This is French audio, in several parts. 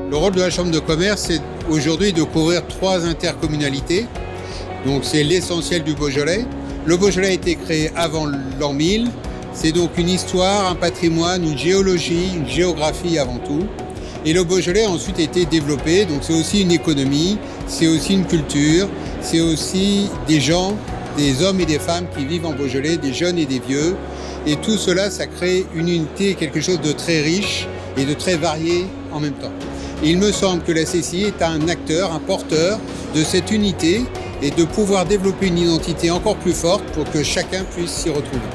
Le rôle de la Chambre de commerce, c'est aujourd'hui de couvrir 3 intercommunalités. Donc c'est l'essentiel du Beaujolais. Le Beaujolais a été créé avant l'an 1000. C'est donc une histoire, un patrimoine, une géologie, une géographie avant tout. Et le Beaujolais a ensuite été développé. Donc c'est aussi une économie, c'est aussi une culture, c'est aussi des gens, des hommes et des femmes qui vivent en Beaujolais, des jeunes et des vieux. Et tout cela, ça crée une unité, quelque chose de très riche et de très varié en même temps. Et il me semble que la CCI est un acteur, un porteur de cette unité et de pouvoir développer une identité encore plus forte pour que chacun puisse s'y retrouver.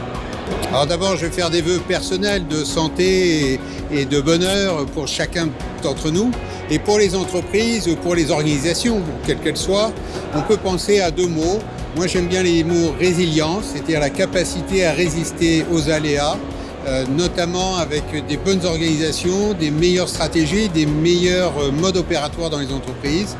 Alors d'abord, je vais faire des vœux personnels de santé et de bonheur pour chacun d'entre nous. Et pour les entreprises ou pour les organisations, quelles qu'elles soient, on peut penser à 2 mots. Moi, j'aime bien les mots résilience, c'est-à-dire la capacité à résister aux aléas, notamment avec des bonnes organisations, des meilleures stratégies, des meilleurs modes opératoires dans les entreprises.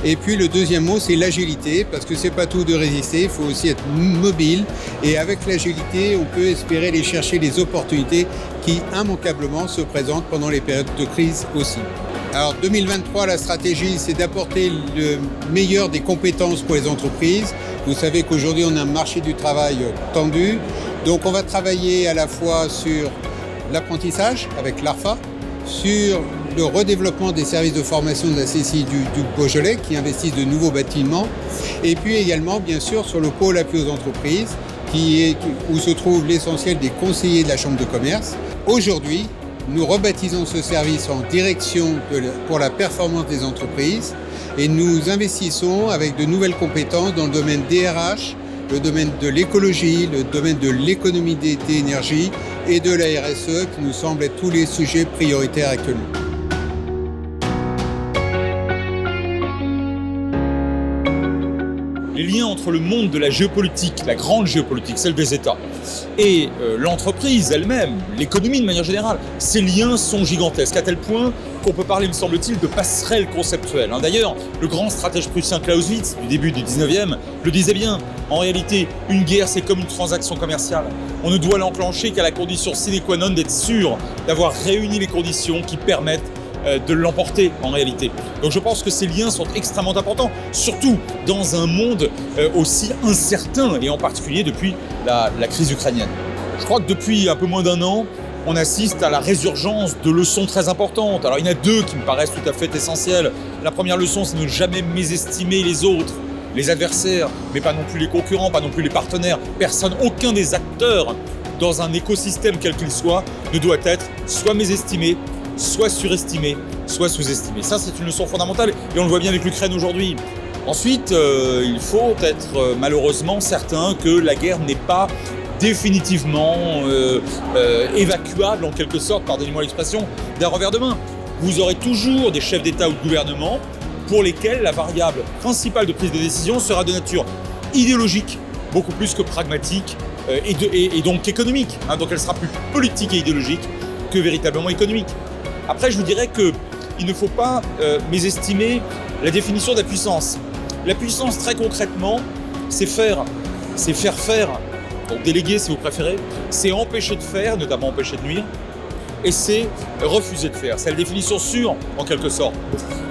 Et puis le deuxième mot, c'est l'agilité, parce que c'est pas tout de résister, il faut aussi être mobile. Et avec l'agilité, on peut espérer aller chercher les opportunités qui immanquablement se présentent pendant les périodes de crise aussi. Alors 2023, la stratégie, c'est d'apporter le meilleur des compétences pour les entreprises. Vous savez qu'aujourd'hui, on a un marché du travail tendu. Donc on va travailler à la fois sur l'apprentissage avec l'ARFA, sur le redéveloppement des services de formation de la CCI du Beaujolais qui investissent de nouveaux bâtiments, et puis également bien sûr sur le pôle appui aux entreprises où se trouve l'essentiel des conseillers de la Chambre de commerce. Aujourd'hui, nous rebaptisons ce service en direction pour la performance des entreprises et nous investissons avec de nouvelles compétences dans le domaine DRH, le domaine de l'écologie, le domaine de l'économie d'énergie et de la RSE qui nous semblent être tous les sujets prioritaires actuellement. Les liens entre le monde de la géopolitique, la grande géopolitique, celle des États, et l'entreprise elle-même, l'économie de manière générale, ces liens sont gigantesques, à tel point qu'on peut parler, me semble-t-il, de passerelle conceptuelle. D'ailleurs, le grand stratège prussien Clausewitz, du début du 19e, le disait bien. En réalité, une guerre, c'est comme une transaction commerciale. On ne doit l'enclencher qu'à la condition sine qua non d'être sûr d'avoir réuni les conditions qui permettent de l'emporter en réalité. Donc je pense que ces liens sont extrêmement importants, surtout dans un monde aussi incertain, et en particulier depuis la crise ukrainienne. Je crois que depuis un peu moins d'1 an, on assiste à la résurgence de leçons très importantes. Alors il y en a 2 qui me paraissent tout à fait essentielles. La première leçon, c'est de ne jamais mésestimer les autres, les adversaires, mais pas non plus les concurrents, pas non plus les partenaires. Personne, aucun des acteurs dans un écosystème quel qu'il soit, ne doit être soit mésestimé, soit surestimé, soit sous-estimé. Ça, c'est une leçon fondamentale et on le voit bien avec l'Ukraine aujourd'hui. Ensuite, il faut être malheureusement certain que la guerre n'est pas définitivement évacuable en quelque sorte, pardonnez-moi l'expression, d'un revers de main. Vous aurez toujours des chefs d'État ou de gouvernement pour lesquels la variable principale de prise de décision sera de nature idéologique, beaucoup plus que pragmatique et donc économique. Donc elle sera plus politique et idéologique que véritablement économique. Après, je vous dirais qu'il ne faut pas mésestimer la définition de la puissance. La puissance, très concrètement, c'est faire faire, donc déléguer si vous préférez, c'est empêcher de faire, notamment empêcher de nuire, et c'est refuser de faire. C'est la définition sûre, en quelque sorte.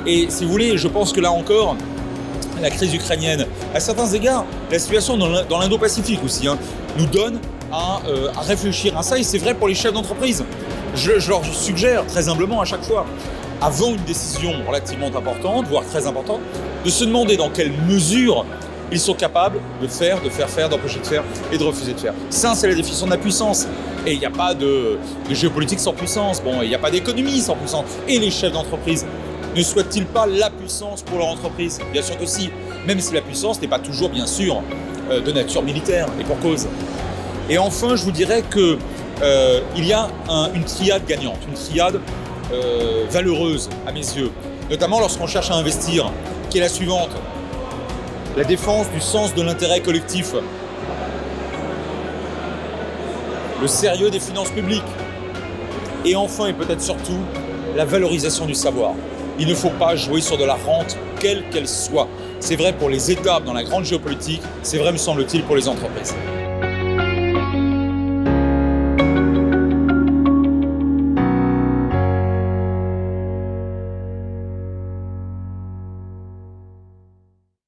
Et si vous voulez, je pense que là encore, la crise ukrainienne, à certains égards, la situation dans l'Indo-Pacifique aussi, nous donne à réfléchir à ça, et c'est vrai pour les chefs d'entreprise. Je leur suggère très humblement à chaque fois, avant une décision relativement importante, voire très importante, de se demander dans quelle mesure ils sont capables de faire, d'empêcher de faire et de refuser de faire. Ça, c'est la définition de la puissance. Et il n'y a pas de géopolitique sans puissance. Bon, il n'y a pas d'économie sans puissance. Et les chefs d'entreprise ne souhaitent-ils pas la puissance pour leur entreprise? Bien sûr que si, même si la puissance n'est pas toujours, bien sûr, de nature militaire, et pour cause. Et enfin, je vous dirais que il y a une triade gagnante, une triade valeureuse à mes yeux, notamment lorsqu'on cherche à investir, qui est la suivante: la défense du sens de l'intérêt collectif, le sérieux des finances publiques, et enfin et peut-être surtout la valorisation du savoir. Il ne faut pas jouer sur de la rente, quelle qu'elle soit. C'est vrai pour les États dans la grande géopolitique, c'est vrai, me semble-t-il, pour les entreprises.